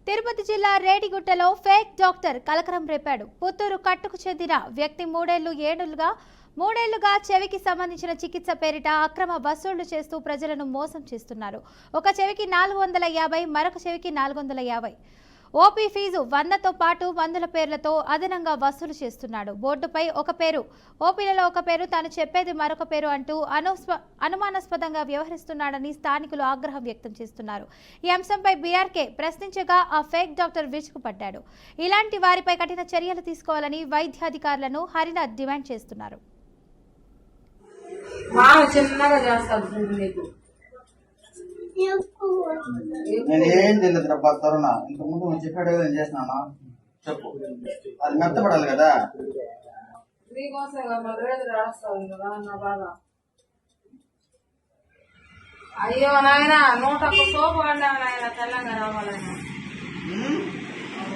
తిరుపతి జిల్లా రేణిగుంటలో fake doctor కలకలం రేపాడు. పుత్తూరు కట్టుకు చెందిన వ్యక్తి మూడేళ్లుగా చెవికి సంబంధించిన చికిత్స పేరిట అక్రమ వసూళ్లు చేస్తూ ప్రజలను మోసం చేస్తున్నారు. ఒక చెవికి 450, మరొక చెవికి 450. ఓపీ ఫీజు 100తో పాటు మందుల పేర్లతో అదనంగా వసూలు చేస్తున్నాడు. బోర్డుపై ఒక పేరు, ఓపీలలో ఒక పేరు, తాను చెప్పేది మరొక పేరు అంటూ అనుమానాస్పదంగా వ్యవహరిస్తున్నాడని స్థానికులు ఆగ్రహం వ్యక్తం చేస్తున్నారు. ఈ అంశంపై బీఆర్కే ప్రశ్నించగా ఆ ఫేక్ డాక్టర్ విరుచుకుపడ్డాడు. ఇలాంటి వారిపై కఠిన చర్యలు తీసుకోవాలని వైద్యాధికారులను హరినాథ్ డిమాండ్ చేస్తున్నారు. నేను ఏం తెలియదు రబ్బా కరోనా ఇంతకుముందు నువ్వు చెప్పాడు కదా నేను చేసినా చెప్పు. అది మెత్తపడాలి కదా. అయ్యో నాయన 100 సోపు వాడినా నాయన తెల్లంగా రావాలన్నా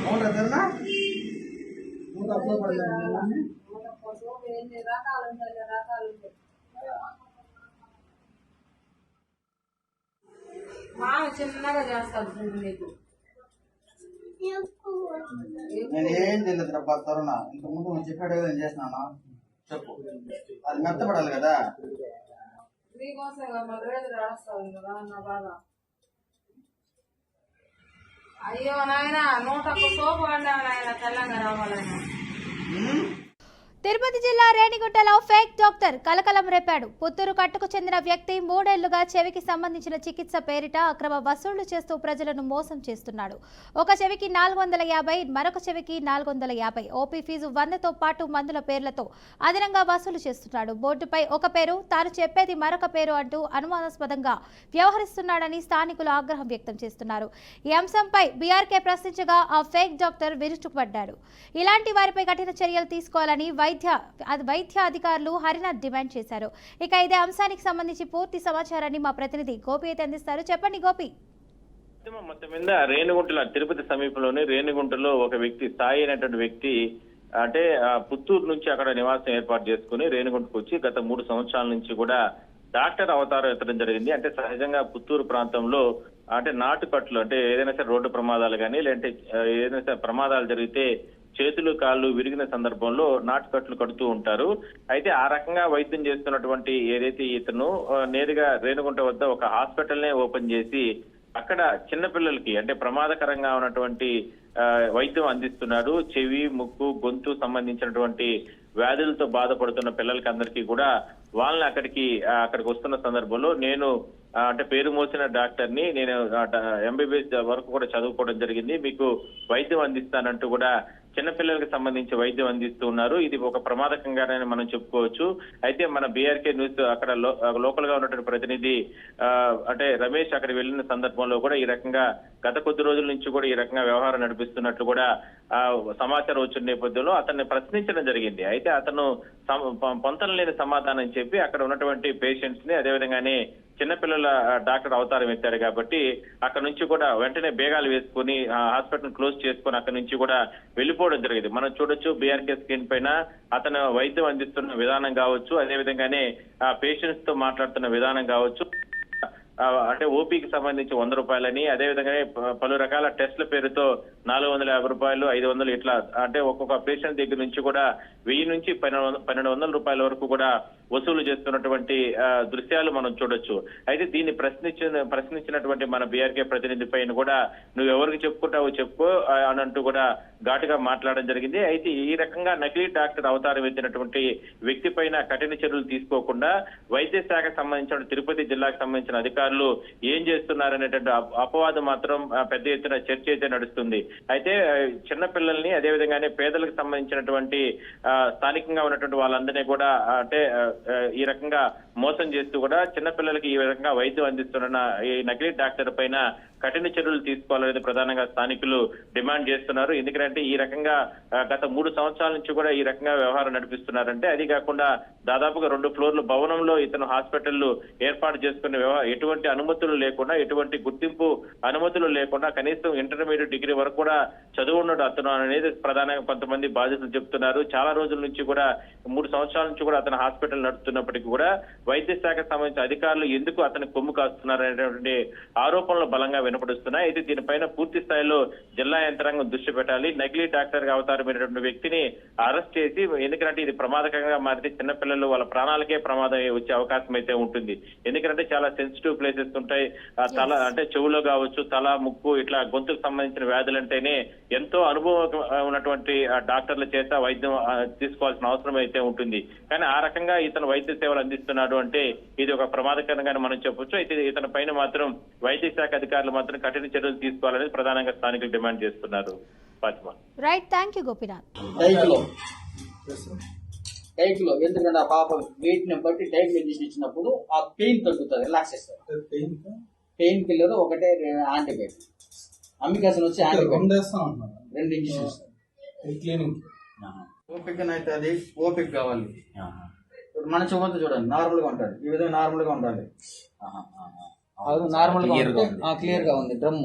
100 సోపు ఎన్ని రకాలు ఉంటాయి. మామ చిన్నగా చేస్తాడు నీకు. నేను ఏం తెలియదు రబ్బా కరోనా ఇంతకుముందు నువ్వు చెప్పాడు కదా నేను చేసినా చెప్పు. అది మెత్తపడాలి కదా. నీకోసం రాస్తావు కదా నా బాధ. అయ్యో నాయన 100 సోపు వాడినా నాయన తెల్లంగా రావాలన్నా. తిరుపతి జిల్లా రేణిగుంటలో ఫేక్ డాక్టర్ కలకలం రేపాడు. పుత్తూరు కట్టుకు చెందిన వ్యక్తి మూడేళ్లుగా చెవికి సంబంధించిన చికిత్స పేరిట అక్రమ వసూళ్లు చేస్తూ ప్రజలను మోసం చేస్తున్నాడు. ఒక చెవికి 450, మరొక చెవికి 450. ఓపీ ఫీజు 100తో పాటు మందుల పేర్లతో అదనంగా వసూలు చేస్తున్నాడు. బోర్డుపై ఒక పేరు, తాను చెప్పేది మరొక పేరు అంటూ అనుమానాస్పదంగా వ్యవహరిస్తున్నాడని స్థానికులు ఆగ్రహం వ్యక్తం చేస్తున్నారు. ఈ అంశంపై బీఆర్కే ప్రశ్నించగా ఆ ఫేక్ డాక్టర్ విరుచుకుపడ్డాడు. ఇలాంటి వారిపై కఠిన చర్యలు తీసుకోవాలని వైద్య అధికారులు హరినాథ్ డిమాండ్ చేశారు. ఇక ఇదే అంశానికి సంబంధించి పూర్తి సమాచారాన్ని మా ప్రతినిధి గోపి అయితే అందిస్తారు. చెప్పండి గోపి. మొత్తం మీద రేణిగుంటలో తిరుపతి సమీపంలోని రేణిగుంటలో ఒక వ్యక్తి సాయి అనేటువంటి వ్యక్తి అంటే పుత్తూరు నుంచి అక్కడ నివాసం ఏర్పాటు చేసుకుని రేణిగుంటకు వచ్చి గత 3 సంవత్సరాల నుంచి కూడా డాక్టర్ అవతారం ఎత్తడం జరిగింది. అంటే సహజంగా పుత్తూరు ప్రాంతంలో అంటే నాటుకట్లు అంటే ఏదైనా సరే రోడ్డు ప్రమాదాలు కానీ లేదంటే ఏదైనా సరే ప్రమాదాలు జరిగితే చేతులు కాళ్ళు విరిగిన సందర్భంలో నాటుకట్లు కడుతూ ఉంటారు. అయితే ఆ రకంగా వైద్యం చేస్తున్నటువంటి ఏదైతే ఇతను నేరుగా రేణిగుంట వద్ద ఒక హాస్పిటల్ నే ఓపెన్ చేసి అక్కడ చిన్నపిల్లలకి అంటే ప్రమాదకరంగా ఉన్నటువంటి వైద్యం అందిస్తున్నాడు. చెవి, ముక్కు, గొంతు సంబంధించినటువంటి వ్యాధులతో బాధపడుతున్న పిల్లలకి అందరికీ కూడా వాళ్ళని అక్కడికి వస్తున్న సందర్భంలో నేను అంటే పేరు మోసిన డాక్టర్ని, నేను ఎంబీబీఎస్ వరకు కూడా చదువుకోవడం జరిగింది, మీకు వైద్యం అందిస్తానంటూ కూడా చిన్నపిల్లలకు సంబంధించి వైద్యం అందిస్తూ ఉన్నారు. ఇది ఒక ప్రమాదకంగానే మనం చెప్పుకోవచ్చు. అయితే మన బీఆర్కే న్యూస్ అక్కడ లోకల్ గా ఉన్నటువంటి ప్రతినిధి అంటే రమేష్ అక్కడికి వెళ్లిన సందర్భంలో కూడా ఈ రకంగా గత కొద్ది రోజుల నుంచి కూడా ఈ రకంగా వ్యవహారం నడిపిస్తున్నట్లు కూడా సమాచారం వచ్చిన నేపథ్యంలో అతన్ని ప్రశ్నించడం జరిగింది. అయితే అతను పొంతన లేని సమాధానం చెప్పి అక్కడ ఉన్నటువంటి పేషెంట్స్ ని అదేవిధంగానే చిన్నపిల్లల డాక్టర్ అవతారం ఎత్తారు కాబట్టి అక్కడ నుంచి కూడా వెంటనే బేగాలు వేసుకుని హాస్పిటల్ క్లోజ్ చేసుకుని అక్కడి నుంచి కూడా వెళ్ళిపోవడం జరిగింది. మనం చూడొచ్చు బీఆర్కే స్క్రీన్ పైన అతను వైద్యం అందిస్తున్న విధానం కావచ్చు, అదేవిధంగానే పేషెంట్స్ తో మాట్లాడుతున్న విధానం కావచ్చు, అంటే ఓపీకి సంబంధించి 100 రూపాయలని, అదేవిధంగానే పలు రకాల టెస్ట్ల పేరుతో 450 రూపాయలు, 500 ఇట్లా అంటే ఒక్కొక్క పేషెంట్ దగ్గర నుంచి కూడా 1000 నుంచి 1200 రూపాయల వరకు కూడా వసూలు చేస్తున్నటువంటి దృశ్యాలు మనం చూడొచ్చు. అయితే దీన్ని ప్రశ్నించినటువంటి మన బీఆర్కే ప్రతినిధి పైన కూడా నువ్వు ఎవరికి చెప్పుకుంటావో చెప్పుకో అని అంటూ కూడా ఘాటుగా మాట్లాడడం జరిగింది. అయితే ఈ రకంగా నకిలీ డాక్టర్ అవతారం ఎత్తినటువంటి వ్యక్తి పైన కఠిన చర్యలు తీసుకోకుండా వైద్య శాఖకు సంబంధించిన తిరుపతి జిల్లాకు సంబంధించిన అధికారులు ఏం చేస్తున్నారనేటువంటి అపవాదం మాత్రం పెద్ద ఎత్తున చర్చ అయితే నడుస్తుంది. అయితే చిన్నపిల్లల్ని అదేవిధంగానే పేదలకు సంబంధించినటువంటి స్థానికంగా ఉన్నటువంటి వాళ్ళందరినీ కూడా అంటే ఈ రకంగా మోసం చేస్తూ కూడా చిన్నపిల్లలకి ఈ రకంగా వైద్యం అందిస్తున్న ఈ నకిలీ డాక్టర్ పైన కఠిన చర్యలు తీసుకోవాలనేది ప్రధానంగా స్థానికులు డిమాండ్ చేస్తున్నారు. ఎందుకంటే ఈ రకంగా గత 3 సంవత్సరాల నుంచి కూడా ఈ రకంగా వ్యవహారం నడిపిస్తున్నారంటే అది కాకుండా దాదాపుగా 2 ఫ్లోర్ల భవనంలో ఇతను హాస్పిటల్ ఏర్పాటు చేసుకునే ఎటువంటి అనుమతులు లేకుండా, ఎటువంటి గుర్తింపు అనుమతులు లేకుండా కనీసం ఇంటర్మీడియట్ డిగ్రీ వరకు కూడా చదువున్నాడు అతను అనేది ప్రధానంగా కొంతమంది బాధితులు చెప్తున్నారు. చాలా రోజుల నుంచి కూడా 3 సంవత్సరాల నుంచి కూడా అతను హాస్పిటల్ నడుపుతున్నప్పటికీ కూడా వైద్య శాఖకు సంబంధించిన అధికారులు ఎందుకు అతని కొమ్ము కాస్తున్నారు అనేటువంటి ఆరోపణలు బలంగా వినపడుస్తున్నాయి. అయితే దీనిపైన పూర్తి స్థాయిలో జిల్లా యంత్రాంగం దృష్టి పెట్టాలి. నకిలీ డాక్టర్ గా అవతారమైనటువంటి వ్యక్తిని అరెస్ట్ చేసి, ఎందుకంటే ఇది ప్రమాదకరంగా మారితే చిన్నపిల్లలు వాళ్ళ ప్రాణాలకే ప్రమాదం వచ్చే అవకాశం అయితే ఉంటుంది. ఎందుకంటే చాలా సెన్సిటివ్ ప్లేసెస్ ఉంటాయి. తల అంటే చెవులో కావచ్చు, తల, ముక్కు, ఇట్లా గొంతుకు సంబంధించిన వ్యాధులంటేనే ఎంతో అనుభవం ఉన్నటువంటి డాక్టర్ల చేత వైద్యం తీసుకోవాల్సిన అవసరం అయితే ఉంటుంది. కానీ ఆ రకంగా ఇతను వైద్య సేవలు అందిస్తున్నాడు అంటే ఇది ఒక ప్రమాదకరంగానే మనం చెప్పొచ్చు. అయితే ఇతని పైన మాత్రం వైద్య శాఖ అధికారులు మాత్రం కఠిన చర్యలు తీసుకోవాలని ప్రధానంగా స్థానికులు డిమాండ్ చేస్తున్నారు. Fatima. Right, thank you Gopinath. Diet లో ఎందుకంటే ఆ పాప వెయిట్ ని బట్టి డైట్ మెడిసిన్ ఇచ్చినప్పుడు ఆ పెయిన్ తగ్గుతుంది, రిలాక్స్ చేస్తారు. పెయిన్ కిల్లర్ ఒకటే యాంటీబయాటిక్, అమికాసిన్ వచ్చి యాంటీబయాటిక్ 2 ఇంజెక్షన్స్. ఓపిక అయితే అది ఓపిక కావాలి. ఇప్పుడు మన చూడంతా చూడండి, నార్మల్ గా ఉంటాడు, ఈ విధంగా నార్మల్ గా ఉండాలి. నార్మల్ గా క్లియర్ గా ఉంది డ్రమ్.